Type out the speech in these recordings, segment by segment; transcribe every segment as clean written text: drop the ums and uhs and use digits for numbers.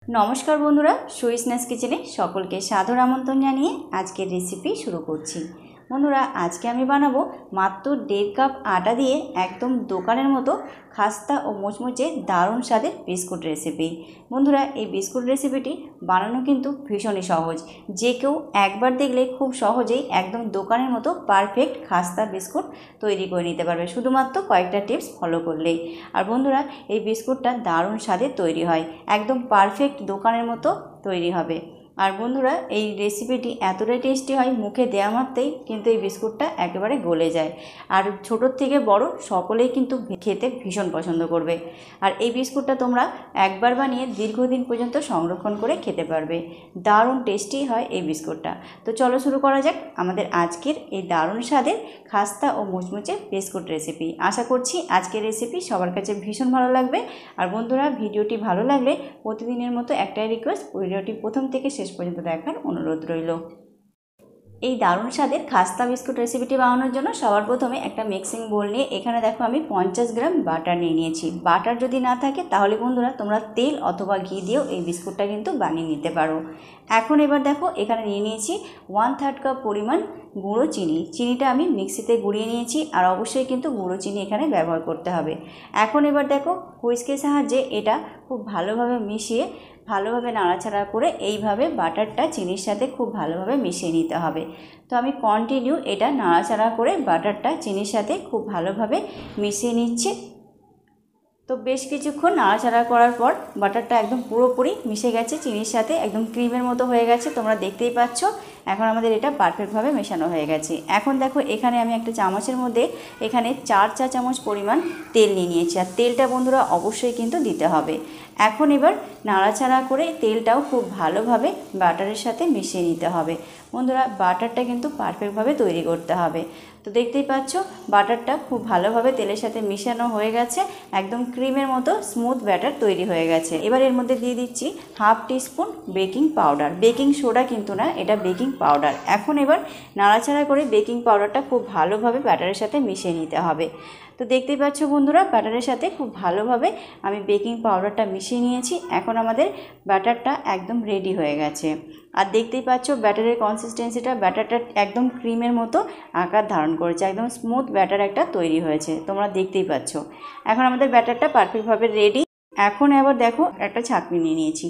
নমস্কার বন্ধুরা, সুই স্ন্যাক্স কিচেনে সকলকে সাদর আমন্ত্রণ জানিয়ে আজকের রেসিপি শুরু করছি। বন্ধুরা, আজকে আমি বানাবো মাত্র 1.5 কাপ আটা দিয়ে একদম দোকানের মতো খাস্তা ও মুচমুচে দারুণ স্বাদের বিস্কুট রেসিপি। বন্ধুরা, এই বিস্কুট রেসিপিটি বানানো কিন্তু ভীষণই সহজ। যে কেউ একবার দেখলে খুব সহজেই একদম দোকানের মতো পারফেক্ট খাস্তা বিস্কুট তৈরি করে নিতে পারবে, শুধুমাত্র কয়েকটা টিপস ফলো করলেই। আর বন্ধুরা, এই বিস্কুটটা দারুণ স্বাদের তৈরি হয়, একদম পারফেক্ট দোকানের মতো তৈরি হবে। আর বন্ধুরা, এই রেসিপিটি এতটাই টেস্টি হয়, মুখে দেওয়া মাত্রই কিন্তু এই বিস্কুটটা একেবারে গলে যায়। আর ছোটোর থেকে বড় সকলেই কিন্তু খেতে ভীষণ পছন্দ করবে। আর এই বিস্কুটটা তোমরা একবার বানিয়ে দীর্ঘদিন পর্যন্ত সংরক্ষণ করে খেতে পারবে। দারুণ টেস্টি হয় এই বিস্কুটটা। তো চলো শুরু করা যাক আমাদের আজকের এই দারুণ স্বাদের খাস্তা ও মুচমুচে বিস্কুট রেসিপি। আশা করছি আজকের রেসিপি সবার কাছে ভীষণ ভালো লাগবে। আর বন্ধুরা, ভিডিওটি ভালো লাগলে প্রতিদিনের মতো একটাই রিকোয়েস্ট, ভিডিওটি প্রথম থেকে শেষ পর্যন্ত দেখার অনুরোধ রইল। এই দারুণ স্বাদের খাস্তা বিস্কুট রেসিপিটি বানানোর জন্য সবার প্রথমে একটা মিক্সিং বোল নিয়ে এখানে দেখো আমি 50 গ্রাম বাটার নিয়ে নিয়েছি। বাটার যদি না থাকে তাহলে বন্ধুরা তোমরা তেল অথবা ঘি দিয়েও এই বিস্কুটটা কিন্তু বানিয়ে নিতে পারো। এখন এবার দেখো এখানে নিয়ে নিয়েছি 1/3 কাপ পরিমাণ গুঁড়ো চিনি। চিনিটা আমি মিক্সিতে গুঁড়িয়ে নিয়েছি, আর অবশ্যই কিন্তু গুঁড়ো চিনি এখানে ব্যবহার করতে হবে। এখন এবার দেখো হুইস্কের সাহায্যে এটা খুব ভালোভাবে মিশিয়ে ভালোভাবে নাড়াচাড়া করে এইভাবে বাটারটা চিনির সাথে খুব ভালোভাবে মিশিয়ে নিতে হবে। তো আমি কন্টিনিউ এটা নাড়াচাড়া করে বাটারটা চিনির সাথে খুব ভালোভাবে মিশিয়ে নিচ্ছি। তো বেশ কিছুক্ষণ নাড়াচাড়া করার পর বাটারটা একদম পুরোপুরি মিশে গেছে চিনির সাথে, একদম ক্রিমের মতো হয়ে গেছে, তোমরা দেখতেই পাচ্ছ। এখন আমাদের এটা পারফেক্টভাবে মেশানো হয়ে গেছে। এখন দেখো এখানে আমি একটা চামচের মধ্যে এখানে 4 চা চামচ পরিমাণ তেল নিয়ে নিয়েছি, আর তেলটা বন্ধুরা অবশ্যই কিন্তু দিতে হবে। এখন এবার নাড়াচাড়া করে তেলটাও খুব ভালোভাবে বাটারের সাথে মিশিয়ে নিতে হবে। বন্ধুরা, বাটারটা কিন্তু পারফেক্টভাবে তৈরি করতে হবে। তো দেখতেই পাচ্ছ বাটারটা খুব ভালোভাবে তেলের সাথে মিশানো হয়ে গেছে, একদম ক্রিমের মতো স্মুথ ব্যাটার তৈরি হয়ে গেছে। এবার এর মধ্যে দিয়ে দিচ্ছি 1/2 teaspoon baking powder. Baking soda কিন্তু না, এটা বেকিং পাউডার। এখন এবার নাড়াচাড়া করে বেকিং পাউডারটা খুব ভালোভাবে ব্যাটারের সাথে মিশিয়ে নিতে হবে। তো দেখতেই পাচ্ছ বন্ধুরা, ব্যাটারের সাথে খুব ভালোভাবে আমি বেকিং পাউডারটা মিশিয়ে নিয়েছি। এখন আমাদের ব্যাটারটা একদম রেডি হয়ে গেছে। আর দেখতেই পাচ্ছ ব্যাটারের কনসিস্টেন্সিটা, ব্যাটারটা একদম ক্রিমের মতো আকার ধারণ করেছে, একদম স্মুথ ব্যাটার একটা তৈরি হয়েছে, তোমরা দেখতেই পাচ্ছ। এখন আমাদের ব্যাটারটা পারফেক্টভাবে রেডি। এখন আবার দেখো একটা ছাঁকনি নিয়ে নিয়েছি।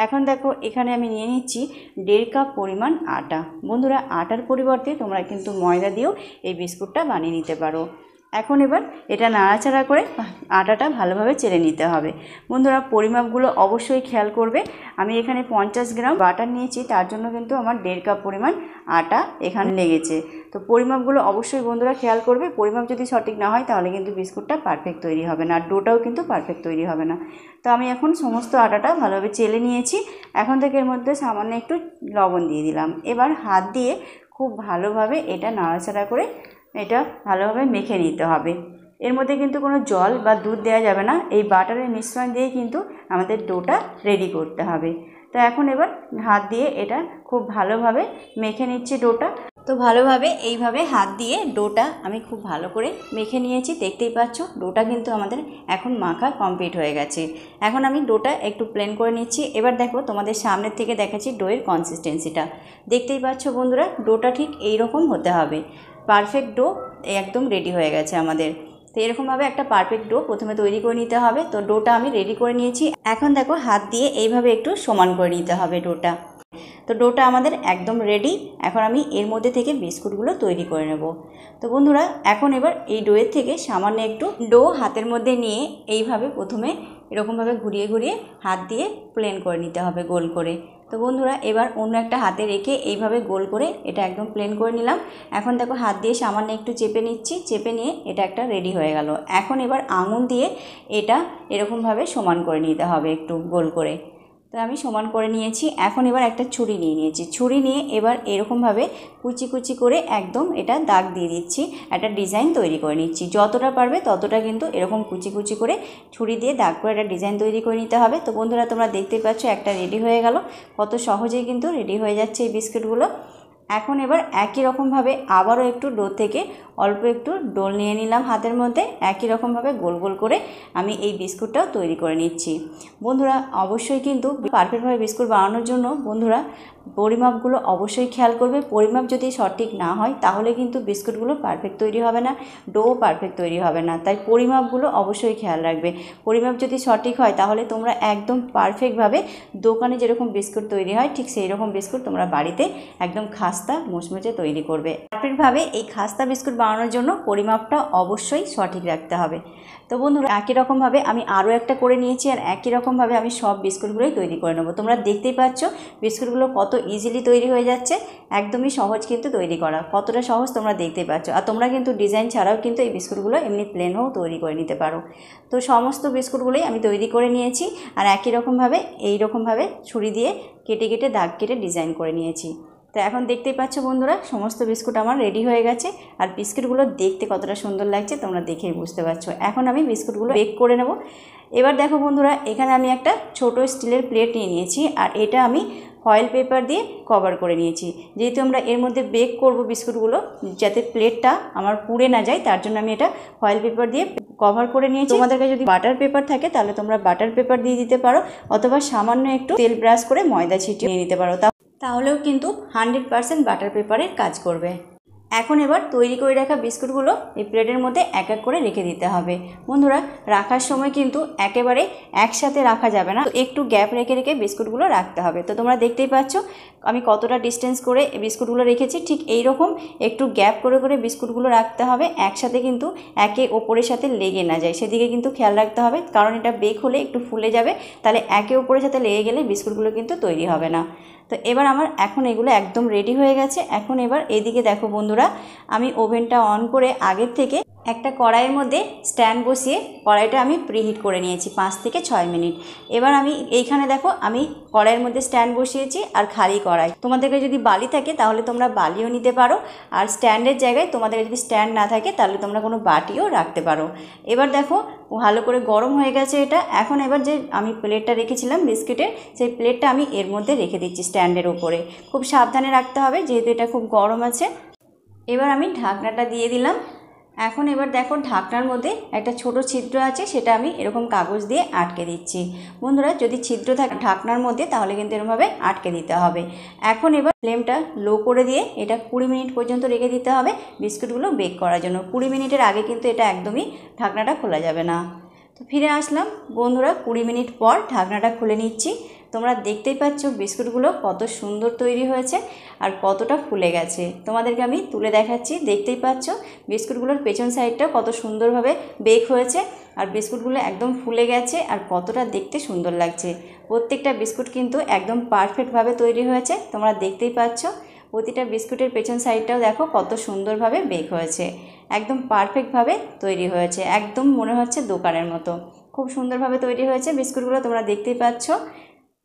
এখন দেখো এখানে আমি নিয়ে নিচ্ছি 1.5 কাপ পরিমাণ আটা। বন্ধুরা, আটার পরিবর্তে তোমরা কিন্তু ময়দা দিয়েও এই বিস্কুটটা বানিয়ে নিতে পারো। এখন এবার এটা নাড়াচাড়া করে আটাটা ভালোভাবে চেলে নিতে হবে। বন্ধুরা, পরিমাপগুলো অবশ্যই খেয়াল করবে। আমি এখানে 50 গ্রাম বাটার নিয়েছি, তার জন্য কিন্তু আমার 1.5 কাপ পরিমাণ আটা এখানে লেগেছে। তো পরিমাপগুলো অবশ্যই বন্ধুরা খেয়াল করবে। পরিমাপ যদি সঠিক না হয় তাহলে কিন্তু বিস্কুটটা পারফেক্ট তৈরি হবে না, আর ডোটাও কিন্তু পারফেক্ট তৈরি হবে না। তো আমি এখন সমস্ত আটাটা ভালোভাবে চেলে নিয়েছি। এখন থেকে এর মধ্যে সামান্য একটু লবণ দিয়ে দিলাম। এবার হাত দিয়ে খুব ভালোভাবে এটা নাড়াচাড়া করে এটা ভালোভাবে মেখে নিতে হবে। এর মধ্যে কিন্তু কোনো জল বা দুধ দেওয়া যাবে না, এই বাটারের মিশ্রণ দিয়ে কিন্তু আমাদের ডোটা রেডি করতে হবে। তো এখন এবার হাত দিয়ে এটা খুব ভালোভাবে মেখে নিচ্ছি ডোটা। তো ভালোভাবে এইভাবে হাত দিয়ে ডোটা আমি খুব ভালো করে মেখে নিয়েছি। দেখতেই পাচ্ছ ডোটা কিন্তু আমাদের এখন মাখা কমপ্লিট হয়ে গেছে। এখন আমি ডোটা একটু প্লেন করে নিচ্ছি। এবার দেখো তোমাদের সামনের থেকে দেখাচ্ছি ডোয়ের কনসিস্টেন্সিটা। দেখতেই পাচ্ছ বন্ধুরা, ডোটা ঠিক এই রকম হতে হবে। পারফেক্ট ডো একদম রেডি হয়ে গেছে আমাদের। তো এরকমভাবে একটা পারফেক্ট ডো প্রথমে তৈরি করে নিতে হবে। তো ডোটা আমি রেডি করে নিয়েছি। এখন দেখো হাত দিয়ে এইভাবে একটু সমান করে নিতে হবে ডোটা। তো ডোটা আমাদের একদম রেডি। এখন আমি এর মধ্যে থেকে বিস্কুটগুলো তৈরি করে নেব। তো বন্ধুরা, এখন এবার এই ডোয়ের থেকে সামান্য একটু ডো হাতের মধ্যে নিয়ে এইভাবে প্রথমে এরকমভাবে ঘুরিয়ে ঘুরিয়ে হাত দিয়ে প্লেন করে নিতে হবে গোল করে। তো বন্ধুরা, এবার অন্য একটা হাতে রেখে এইভাবে গোল করে এটা একদম প্লেন করে নিলাম। এখন দেখো হাত দিয়ে সামান্য একটু চেপে নিচ্ছি, চেপে নিয়ে এটা একটা রেডি হয়ে গেল। এখন এবার আঙুল দিয়ে এটা এরকমভাবে সমান করে নিতে হবে একটু গোল করে। তো আমি সমান করে নিয়েছি। এখন এবার একটা ছুরি নিয়ে নিয়েছি। ছুরি নিয়ে এবার এরকমভাবে কুচি কুচি করে একদম এটা দাগ দিয়ে দিচ্ছি, একটা ডিজাইন তৈরি করে নিচ্ছি। যতটা পারবে ততটা কিন্তু এরকম কুচি কুচি করে ছুরি দিয়ে দাগ করে একটা ডিজাইন তৈরি করে নিতে হবে। তো বন্ধুরা, তোমরা দেখতেই পাচ্ছ একটা রেডি হয়ে গেল। কত সহজেই কিন্তু রেডি হয়ে যাচ্ছে এই বিস্কুটগুলো। এখন এবার একই রকমভাবে আবারও একটু ডো থেকে অল্প একটু ডোল নিয়ে নিলাম হাতের মধ্যে। একই রকমভাবে গোল গোল করে আমি এই বিস্কুটটাও তৈরি করে নিচ্ছি। বন্ধুরা অবশ্যই কিন্তু পারফেক্টভাবে বিস্কুট বানানোর জন্য বন্ধুরা পরিমাপগুলো অবশ্যই খেয়াল করবে। পরিমাপ যদি সঠিক না হয় তাহলে কিন্তু বিস্কুটগুলো পারফেক্ট তৈরি হবে না, ডো পারফেক্ট তৈরি হবে না। তাই পরিমাপগুলো অবশ্যই খেয়াল রাখবে। পরিমাপ যদি সঠিক হয় তাহলে তোমরা একদম পারফেক্টভাবে দোকানে যেরকম বিস্কুট তৈরি হয় ঠিক সেই রকম বিস্কুট তোমরা বাড়িতে একদম খাস্তা মুচমুচে তৈরি করবে। পারফেক্টভাবে এই খাস্তা বিস্কুট বানানোর জন্য পরিমাপটা অবশ্যই সঠিক রাখতে হবে। তো বন্ধুরা একই রকমভাবে আমি আরও একটা করে নিয়েছি, আর একই রকমভাবে আমি সব বিস্কুটগুলোই তৈরি করে নেবো। তোমরা দেখতেই পাচ্ছ বিস্কুটগুলো কত ইজিলি তৈরি হয়ে যাচ্ছে। একদমই সহজ কিন্তু তৈরি করা, কতটা সহজ তোমরা দেখতেই পাচ্ছ। আর তোমরা কিন্তু ডিজাইন ছাড়াও কিন্তু এই বিস্কুটগুলো এমনি প্লেনও তৈরি করে নিতে পারো। তো সমস্ত বিস্কুটগুলোই আমি তৈরি করে নিয়েছি, আর একই রকমভাবে এই রকমভাবে ছুরি দিয়ে কেটে কেটে দাগ কেটে ডিজাইন করে নিয়েছি। তো এখন দেখতেই পাচ্ছ বন্ধুরা সমস্ত বিস্কুট আমার রেডি হয়ে গেছে, আর বিস্কুটগুলো দেখতে কতটা সুন্দর লাগছে তোমরা দেখেই বুঝতে পারছো। এখন আমি বিস্কুটগুলো বেক করে নেব। এবার দেখো বন্ধুরা এখানে আমি একটা ছোট স্টিলের প্লেট নিয়ে নিয়েছি, আর এটা আমি ফয়েল পেপার দিয়ে কভার করে নিয়েছি। যেহেতু আমরা এর মধ্যে বেক করব বিস্কুটগুলো, যাতে প্লেটটা আমার পুড়ে না যায় তার জন্য আমি এটা ফয়েল পেপার দিয়ে কভার করে নিয়েছি। তোমাদের কাছে যদি বাটার পেপার থাকে তাহলে তোমরা বাটার পেপার দিয়ে দিতে পারো, অথবা সামান্য একটু তেল ব্রাশ করে ময়দা ছিটিয়ে নিয়ে নিতে পারো, তাহলেও কিন্তু 100% বাটার পেপারের কাজ করবে। এখন এবার তৈরি করে রাখা বিস্কুটগুলো এই প্লেটের মধ্যে এক এক করে রেখে দিতে হবে। বন্ধুরা রাখার সময় কিন্তু একেবারে একসাথে রাখা যাবে না, তো একটু গ্যাপ রেখে রেখে বিস্কুটগুলো রাখতে হবে। তো তোমরা দেখতেই পাচ্ছ আমি কতটা ডিস্টেন্স করে বিস্কুটগুলো রেখেছি। ঠিক এই রকম একটু গ্যাপ করে করে বিস্কুটগুলো রাখতে হবে, একসাথে কিন্তু একে ওপরের সাথে লেগে না যায় সেদিকে কিন্তু খেয়াল রাখতে হবে, কারণ এটা বেক হলে একটু ফুলে যাবে, তাহলে একে ওপরের সাথে লেগে গেলে বিস্কুটগুলো কিন্তু তৈরি হবে না। তো এবার আমার এখন এগুলো একদম রেডি হয়ে গেছে। এখন এবার এইদিকে দেখো বন্ধুরা আমি ওভেনটা অন করে আগের থেকে একটা কড়াইয়ের মধ্যে স্ট্যান্ড বসিয়ে কড়াইটা আমি প্রিহিট করে নিয়েছি 5 থেকে 6 মিনিট। এবার আমি এইখানে দেখো আমি কড়াইয়ের মধ্যে স্ট্যান্ড বসিয়েছি আর খালি কড়াই। তোমাদেরকে যদি বালি থাকে তাহলে তোমরা বালিও নিতে পারো, আর স্ট্যান্ডের জায়গায় তোমাদের যদি স্ট্যান্ড না থাকে তাহলে তোমরা কোনো বাটিও রাখতে পারো। এবার দেখো ভালো করে গরম হয়ে গেছে এটা। এখন এবার যে আমি প্লেটটা রেখেছিলাম বিস্কিটের, সেই প্লেটটা আমি এর মধ্যে রেখে দিচ্ছি স্ট্যান্ডের ওপরে। খুব সাবধানে রাখতে হবে যেহেতু এটা খুব গরম আছে। এবার আমি ঢাকনাটা দিয়ে দিলাম। এখন এবার দেখো ঢাকনার মধ্যে একটা ছোট ছিদ্র আছে, সেটা আমি এরকম কাগজ দিয়ে আটকে দিচ্ছি। বন্ধুরা যদি ছিদ্র থাকে ঢাকনার মধ্যে তাহলে কিন্তু এরকমভাবে আটকে দিতে হবে। এখন এবার ফ্লেমটা লো করে দিয়ে এটা 20 মিনিট পর্যন্ত রেখে দিতে হবে বিস্কুটগুলো বেক করার জন্য। 20 মিনিটের আগে কিন্তু এটা একদমই ঢাকনাটা খোলা যাবে না। তো ফিরে আসলাম বন্ধুরা 20 মিনিট পর ঢাকনাটা খুলে নিচ্ছি। তোমরা দেখতেই পাচ্ছ বিস্কুটগুলো কত সুন্দর তৈরি হয়েছে আর কতটা ফুলে গেছে। তোমাদেরকে আমি তুলে দেখাচ্ছি, দেখতেই পাচ্ছ বিস্কুটগুলোর পেছন সাইডটা কত সুন্দরভাবে বেক হয়েছে, আর বিস্কুটগুলো একদম ফুলে গেছে আর কতটা দেখতে সুন্দর লাগছে। প্রত্যেকটা বিস্কুট কিন্তু একদম পারফেক্টভাবে তৈরি হয়েছে, তোমরা দেখতেই পাচ্ছ। প্রতিটা বিস্কুটের পেছন সাইডটাও দেখো কত সুন্দরভাবে বেক হয়েছে, একদম পারফেক্টভাবে তৈরি হয়েছে, একদম মনে হচ্ছে দোকানের মতো। খুব সুন্দরভাবে তৈরি হয়েছে বিস্কুটগুলো, তোমরা দেখতেই পাচ্ছ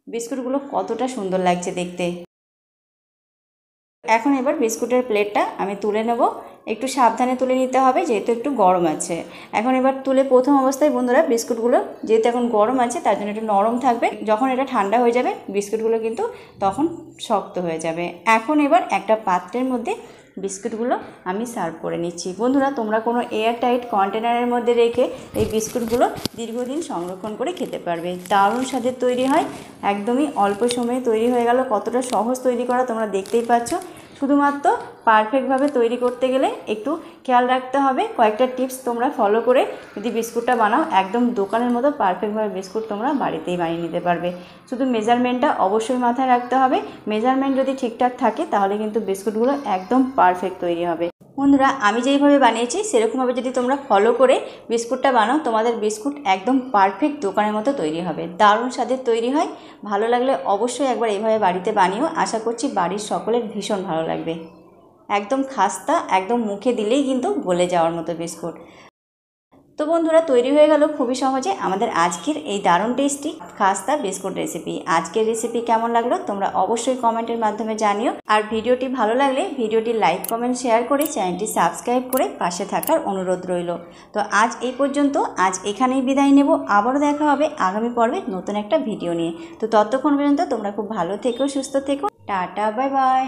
বিস্কুটগুলো কতটা সুন্দর লাগছে দেখতে। এখন এবার বিস্কুটের প্লেটটা আমি তুলে নেব। একটু সাবধানে তুলে নিতে হবে যেহেতু একটু গরম আছে। এখন এবার তুলে প্রথম অবস্থায় বন্ধুরা বিস্কুটগুলো যেহেতু এখন গরম আছে তার জন্য একটু নরম থাকবে, যখন এটা ঠান্ডা হয়ে যাবে বিস্কুটগুলো কিন্তু তখন শক্ত হয়ে যাবে। এখন এবার একটা পাত্রের মধ্যে বিস্কুটগুলো আমি সার্ভ করে নিচ্ছি। বন্ধুরা তোমরা কোনো এয়ারটাইট কন্টেনারের মধ্যে রেখে এই বিস্কুটগুলো দীর্ঘদিন সংরক্ষণ করে খেতে পারবে। দারুণ স্বাদের তৈরি হয়, একদমই অল্প সময়ে তৈরি হয়ে গেল। কতটা সহজ তৈরি করা তোমরা দেখতেই পাচ্ছ। শুধুমাত্র পারফেক্টভাবে তৈরি করতে গেলে একটু খেয়াল রাখতে হবে, কয়েকটা টিপস তোমরা ফলো করে যদি বিস্কুটটা বানাও একদম দোকানের মতো পারফেক্টভাবে বিস্কুট তোমরা বাড়িতেই বানিয়ে নিতে পারবে। শুধু মেজারমেন্টটা অবশ্যই মাথায় রাখতে হবে, মেজারমেন্ট যদি ঠিকঠাক থাকে তাহলে কিন্তু বিস্কুটগুলো একদম পারফেক্ট তৈরি হবে। বন্ধুরা আমি যেইভাবে বানিয়েছি সেরকমভাবে যদি তোমরা ফলো করে বিস্কুটটা বানাও তোমাদের বিস্কুট একদম পারফেক্ট দোকানের মতো তৈরি হবে, দারুণ স্বাদের তৈরি হয়। ভালো লাগলে অবশ্যই একবার এইভাবে বাড়িতে বানিও, আশা করছি বাড়ির সকলের ভীষণ ভালো লাগবে। একদম খাস্তা, একদম মুখে দিলেই কিন্তু গলে যাওয়ার মতো বিস্কুট। তো বন্ধুরা তৈরি হয়ে গেল খুবই সহজে আমাদের আজকের এই দারুণ টেস্টি খাস্তা বিস্কুট রেসিপি। আজকের রেসিপি কেমন লাগলো তোমরা অবশ্যই কমেন্টের মাধ্যমে জানিও, আর ভিডিওটি ভালো লাগলে ভিডিওটি লাইক কমেন্ট শেয়ার করে চ্যানেলটি সাবস্ক্রাইব করে পাশে থাকার অনুরোধ রইল। তো আজ এই পর্যন্ত, আজ এখানেই বিদায় নেব। আবারও দেখা হবে আগামী পর্বে নতুন একটা ভিডিও নিয়ে। তো ততক্ষণ পর্যন্ত তোমরা খুব ভালো থেকো, সুস্থ থেকো, টাটা, বাই বাই।